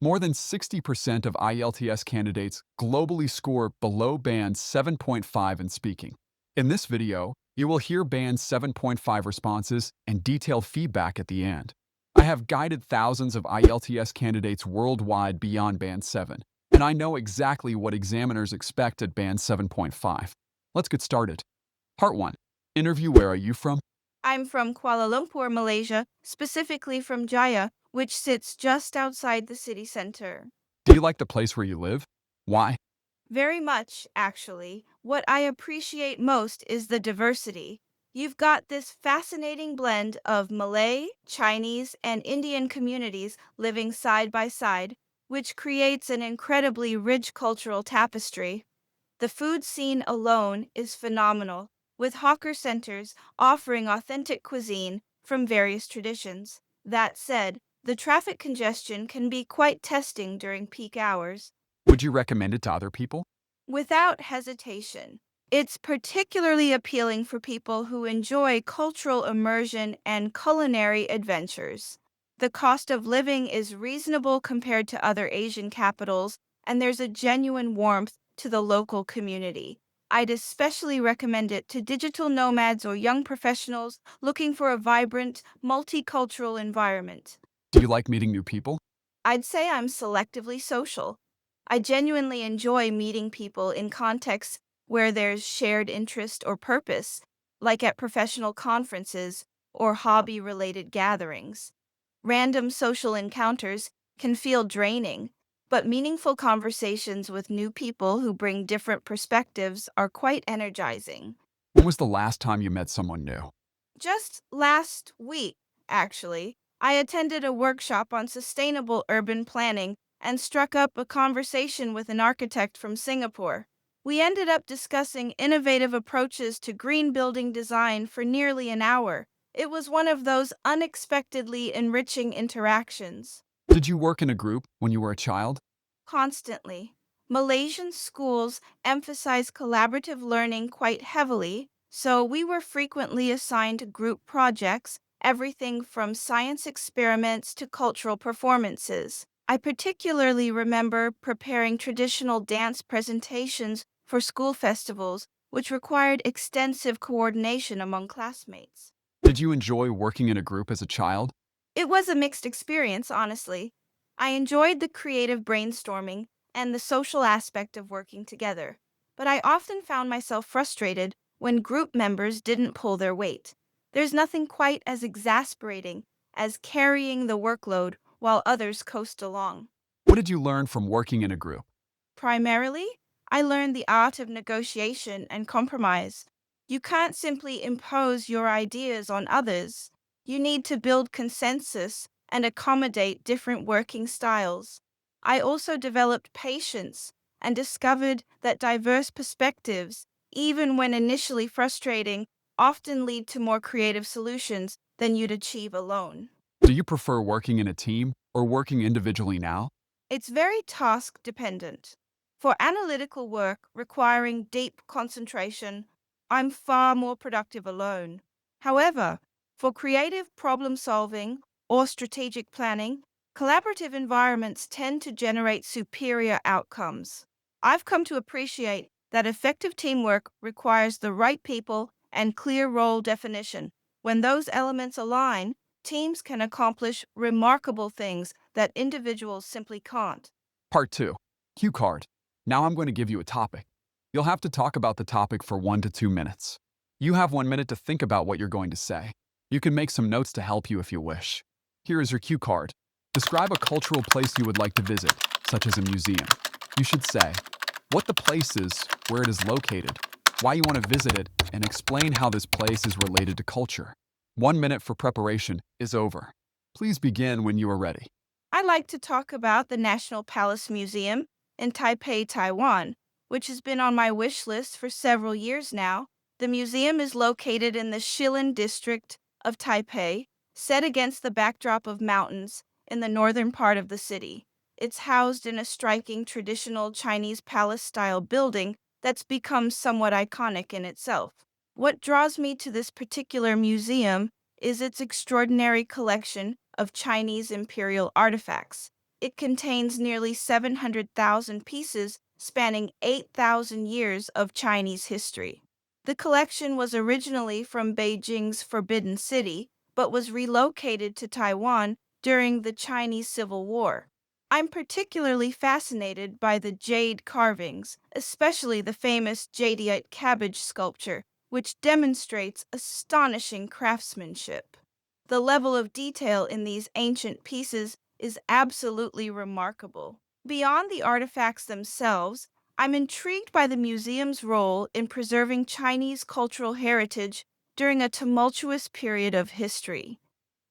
More than 60% of IELTS candidates globally score below band 7.5 in speaking. In this video, you will hear band 7.5 responses and detailed feedback at the end. I have guided thousands of IELTS candidates worldwide beyond band 7, and I know exactly what examiners expect at band 7.5. Let's get started. Part 1. Interview. Where are you from? I'm from Kuala Lumpur, Malaysia, specifically from Jaya, which sits just outside the city center. Do you like the place where you live? Why? Very much, actually. What I appreciate most is the diversity. You've got this fascinating blend of Malay, Chinese, and Indian communities living side by side, which creates an incredibly rich cultural tapestry. The food scene alone is phenomenal, with hawker centers offering authentic cuisine from various traditions. That said, the traffic congestion can be quite testing during peak hours. Would you recommend it to other people? Without hesitation, it's particularly appealing for people who enjoy cultural immersion and culinary adventures. The cost of living is reasonable compared to other Asian capitals, and there's a genuine warmth to the local community. I'd especially recommend it to digital nomads or young professionals looking for a vibrant, multicultural environment. Do you like meeting new people? I'd say I'm selectively social. I genuinely enjoy meeting people in contexts where there's shared interest or purpose, like at professional conferences or hobby related gatherings. Random social encounters can feel draining, but meaningful conversations with new people who bring different perspectives are quite energizing. When was the last time you met someone new? Just last week, actually, I attended a workshop on sustainable urban planning and struck up a conversation with an architect from Singapore. We ended up discussing innovative approaches to green building design for nearly an hour. It was one of those unexpectedly enriching interactions. Did you work in a group when you were a child? Constantly. Malaysian schools emphasize collaborative learning quite heavily, so we were frequently assigned group projects, everything from science experiments to cultural performances. I particularly remember preparing traditional dance presentations for school festivals, which required extensive coordination among classmates. Did you enjoy working in a group as a child? It was a mixed experience, honestly. I enjoyed the creative brainstorming and the social aspect of working together, but I often found myself frustrated when group members didn't pull their weight. There's nothing quite as exasperating as carrying the workload while others coast along. What did you learn from working in a group? Primarily, I learned the art of negotiation and compromise. You can't simply impose your ideas on others. You need to build consensus and accommodate different working styles. I also developed patience and discovered that diverse perspectives, even when initially frustrating, often lead to more creative solutions than you'd achieve alone. Do you prefer working in a team or working individually now? It's very task dependent. For analytical work requiring deep concentration, I'm far more productive alone. However, for creative problem solving or strategic planning, collaborative environments tend to generate superior outcomes. I've come to appreciate that effective teamwork requires the right people and clear role definition. When those elements align, teams can accomplish remarkable things that individuals simply can't. Part 2. Cue card. Now I'm going to give you a topic. You'll have to talk about the topic for 1 to 2 minutes. You have 1 minute to think about what you're going to say. You can make some notes to help you if you wish. Here is your cue card. Describe a cultural place you would like to visit, such as a museum. You should say what the place is, where it is located, why you want to visit it, and explain how this place is related to culture. 1 minute for preparation is over. Please begin when you are ready. I like to talk about the National Palace Museum in Taipei, Taiwan, which has been on my wish list for several years now. The museum is located in the Shilin district of Taipei, set against the backdrop of mountains in the northern part of the city. It's housed in a striking traditional Chinese palace style building that's become somewhat iconic in itself. What draws me to this particular museum is its extraordinary collection of Chinese imperial artifacts. It contains nearly 700,000 pieces spanning 8,000 years of Chinese history. The collection was originally from Beijing's Forbidden City, but was relocated to Taiwan during the Chinese Civil War. I'm particularly fascinated by the jade carvings, especially the famous jadeite cabbage sculpture, which demonstrates astonishing craftsmanship. The level of detail in these ancient pieces is absolutely remarkable. Beyond the artifacts themselves, I'm intrigued by the museum's role in preserving Chinese cultural heritage during a tumultuous period of history.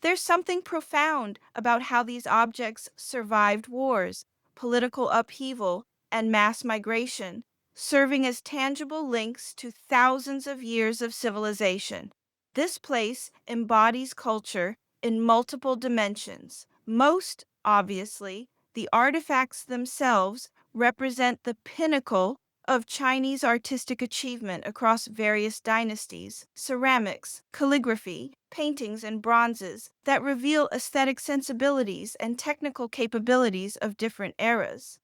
There's something profound about how these objects survived wars, political upheaval, and mass migration, serving as tangible links to thousands of years of civilization. This place embodies culture in multiple dimensions. Most obviously, the artifacts themselves represent the pinnacle of Chinese artistic achievement across various dynasties, ceramics, calligraphy, paintings, and bronzes that reveal aesthetic sensibilities and technical capabilities of different eras.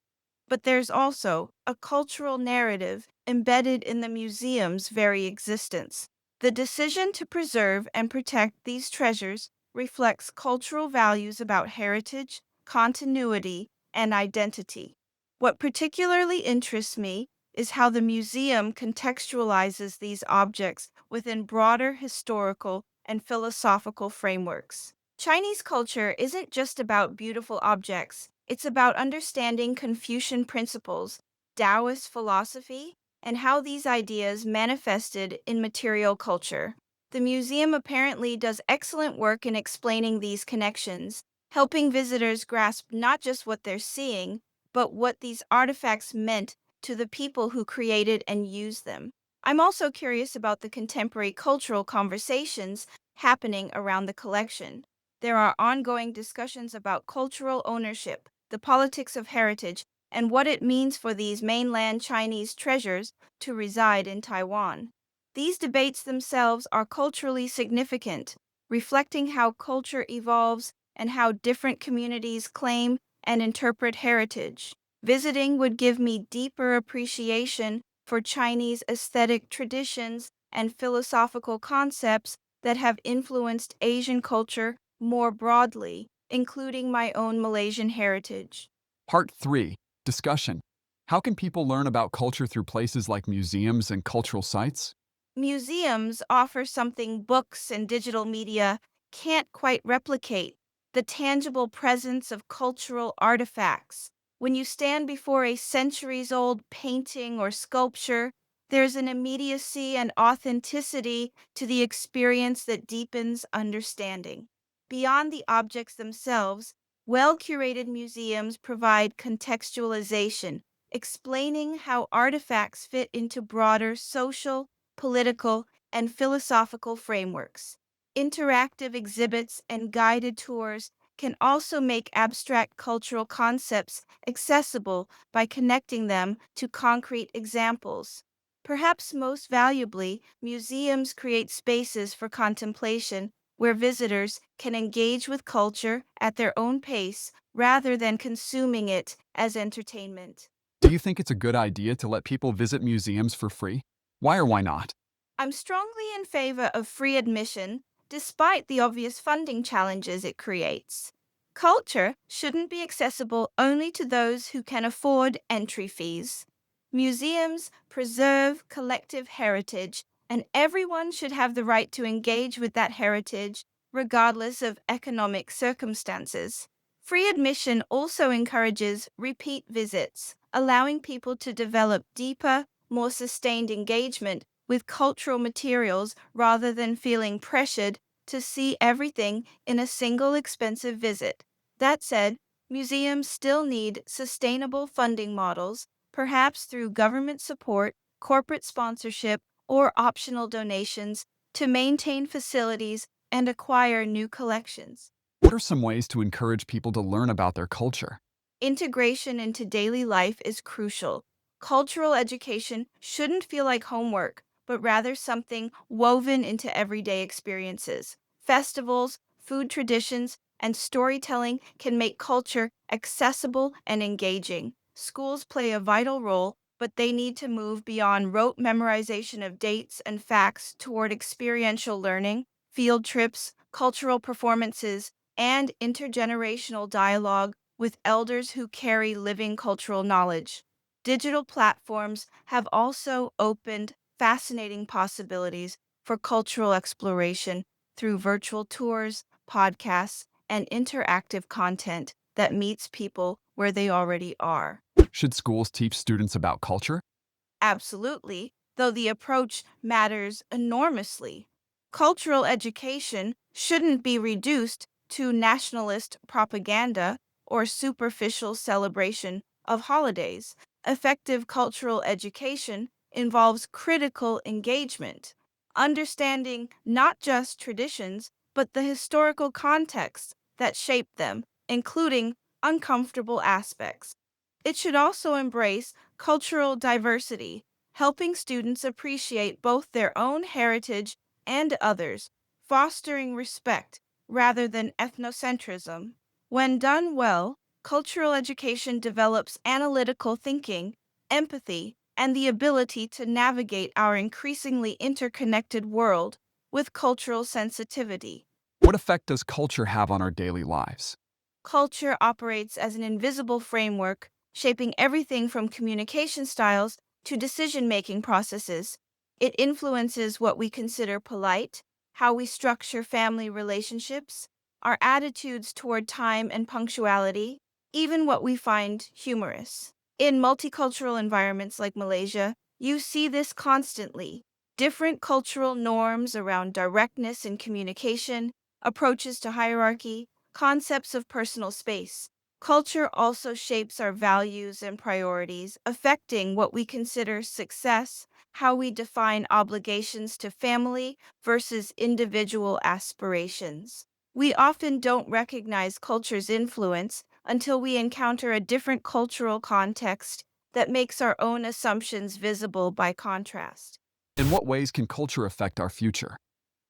But there's also a cultural narrative embedded in the museum's very existence. The decision to preserve and protect these treasures reflects cultural values about heritage, continuity, and identity. What particularly interests me is how the museum contextualizes these objects within broader historical and philosophical frameworks. Chinese culture isn't just about beautiful objects, it's about understanding Confucian principles, Taoist philosophy, and how these ideas manifested in material culture. The museum apparently does excellent work in explaining these connections, helping visitors grasp not just what they're seeing, but what these artifacts meant to the people who created and used them. I'm also curious about the contemporary cultural conversations happening around the collection. There are ongoing discussions about cultural ownership, the politics of heritage, and what it means for these mainland Chinese treasures to reside in Taiwan. These debates themselves are culturally significant, reflecting how culture evolves and how different communities claim and interpret heritage. Visiting would give me deeper appreciation for Chinese aesthetic traditions and philosophical concepts that have influenced Asian culture more broadly, including my own Malaysian heritage. Part 3. Discussion. How can people learn about culture through places like museums and cultural sites? Museums offer something books and digital media can't quite replicate: the tangible presence of cultural artifacts. When you stand before a centuries old painting or sculpture, there's an immediacy and authenticity to the experience that deepens understanding. Beyond the objects themselves, well curated museums provide contextualization, explaining how artifacts fit into broader social, political, and philosophical frameworks. Interactive exhibits and guided tours can also make abstract cultural concepts accessible by connecting them to concrete examples. Perhaps most valuably, museums create spaces for contemplation where visitors can engage with culture at their own pace rather than consuming it as entertainment. Do you think it's a good idea to let people visit museums for free? Why or why not? I'm strongly in favor of free admission, despite the obvious funding challenges it creates. Culture shouldn't be accessible only to those who can afford entry fees. Museums preserve collective heritage, and everyone should have the right to engage with that heritage, regardless of economic circumstances. Free admission also encourages repeat visits, allowing people to develop deeper, more sustained engagement with cultural materials rather than feeling pressured to see everything in a single expensive visit. That said, museums still need sustainable funding models, perhaps through government support, corporate sponsorship, or optional donations, to maintain facilities and acquire new collections. What are some ways to encourage people to learn about their culture? Integration into daily life is crucial. Cultural education shouldn't feel like homework, but rather something woven into everyday experiences. Festivals, food traditions, and storytelling can make culture accessible and engaging. Schools play a vital role, but they need to move beyond rote memorization of dates and facts toward experiential learning, field trips, cultural performances, and intergenerational dialogue with elders who carry living cultural knowledge. Digital platforms have also opened fascinating possibilities for cultural exploration through virtual tours, podcasts, and interactive content that meets people where they already are. Should schools teach students about culture? Absolutely, though the approach matters enormously. Cultural education shouldn't be reduced to nationalist propaganda or superficial celebration of holidays. Effective cultural education involves critical engagement, understanding not just traditions, but the historical context that shaped them, including uncomfortable aspects. It should also embrace cultural diversity, helping students appreciate both their own heritage and others, fostering respect rather than ethnocentrism. When done well, cultural education develops analytical thinking, empathy, and the ability to navigate our increasingly interconnected world with cultural sensitivity. What effect does culture have on our daily lives? Culture operates as an invisible framework, shaping everything from communication styles to decision making processes. It influences what we consider polite, how we structure family relationships, our attitudes toward time and punctuality, even what we find humorous. In multicultural environments like Malaysia, you see this constantly. Different cultural norms around directness in communication, approaches to hierarchy, concepts of personal space. Culture also shapes our values and priorities, affecting what we consider success, how we define obligations to family versus individual aspirations. We often don't recognize culture's influence until we encounter a different cultural context that makes our own assumptions visible by contrast. In what ways can culture affect our future?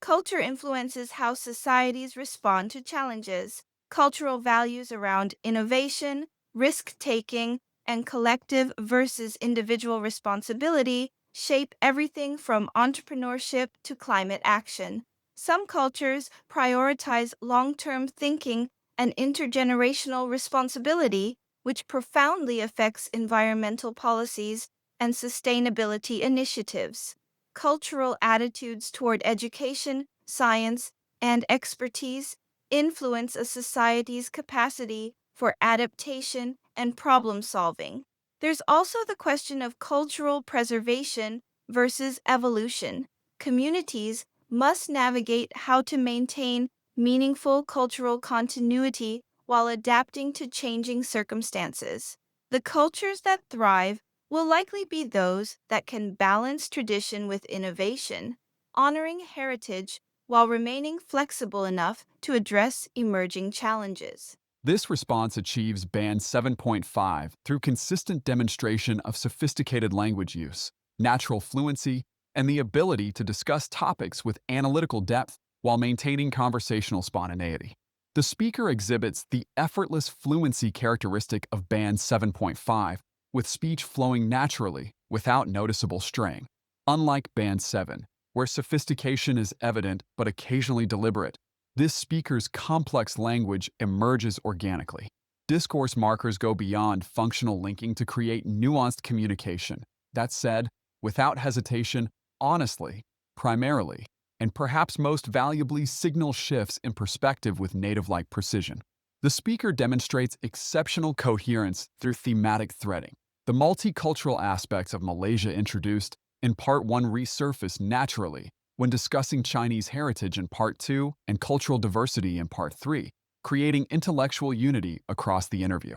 Culture influences how societies respond to challenges. Cultural values around innovation, risk taking, and collective versus individual responsibility shape everything from entrepreneurship to climate action. Some cultures prioritize long term thinking and intergenerational responsibility, which profoundly affects environmental policies and sustainability initiatives. Cultural attitudes toward education, science, and expertise influence a society's capacity for adaptation and problem solving. There's also the question of cultural preservation versus evolution. Communities must navigate how to maintain meaningful cultural continuity while adapting to changing circumstances. The cultures that thrive will likely be those that can balance tradition with innovation, honoring heritage while remaining flexible enough to address emerging challenges. This response achieves Band 7.5 through consistent demonstration of sophisticated language use, natural fluency, and the ability to discuss topics with analytical depth while maintaining conversational spontaneity. The speaker exhibits the effortless fluency characteristic of Band 7.5, with speech flowing naturally without noticeable strain. Unlike Band 7, where sophistication is evident but occasionally deliberate, this speaker's complex language emerges organically. Discourse markers go beyond functional linking to create nuanced communication. That said, without hesitation, honestly, primarily, and perhaps most valuably, signal shifts in perspective with native-like precision. The speaker demonstrates exceptional coherence through thematic threading. The multicultural aspects of Malaysia introduced in Part 1 resurface naturally when discussing Chinese heritage in Part 2 and cultural diversity in Part 3, creating intellectual unity across the interview.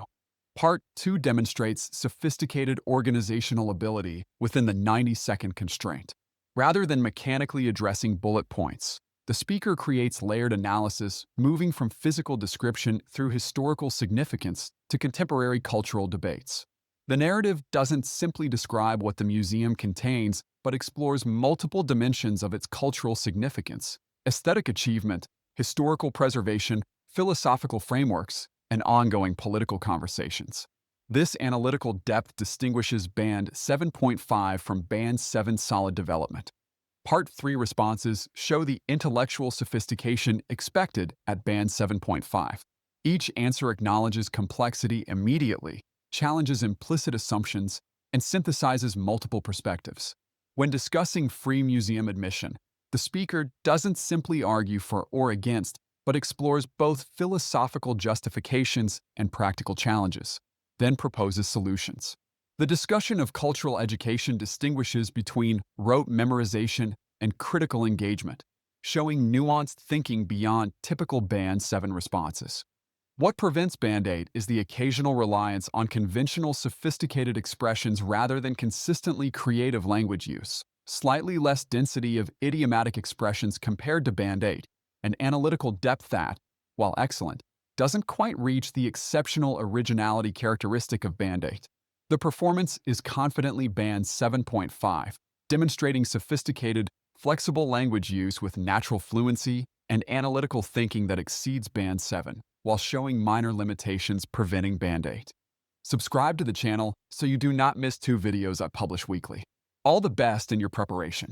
Part 2 demonstrates sophisticated organizational ability within the 90-second constraint. Rather than mechanically addressing bullet points, the speaker creates layered analysis, moving from physical description through historical significance to contemporary cultural debates. The narrative doesn't simply describe what the museum contains, but explores multiple dimensions of its cultural significance: aesthetic achievement, historical preservation, philosophical frameworks, and ongoing political conversations. This analytical depth distinguishes Band 7.5 from Band 7 solid development. Part 3 responses show the intellectual sophistication expected at Band 7.5. Each answer acknowledges complexity immediately, challenges implicit assumptions, and synthesizes multiple perspectives. When discussing free museum admission, the speaker doesn't simply argue for or against, but explores both philosophical justifications and practical challenges, then proposes solutions. The discussion of cultural education distinguishes between rote memorization and critical engagement, showing nuanced thinking beyond typical Band 7 responses. What prevents Band 8 is the occasional reliance on conventional sophisticated expressions rather than consistently creative language use, slightly less density of idiomatic expressions compared to Band 8, and analytical depth that, while excellent, doesn't quite reach the exceptional originality characteristic of Band 8. The performance is confidently Band 7.5, demonstrating sophisticated, flexible language use with natural fluency and analytical thinking that exceeds Band 7, while showing minor limitations preventing Band 8. Subscribe to the channel so you do not miss 2 videos I publish weekly. All the best in your preparation.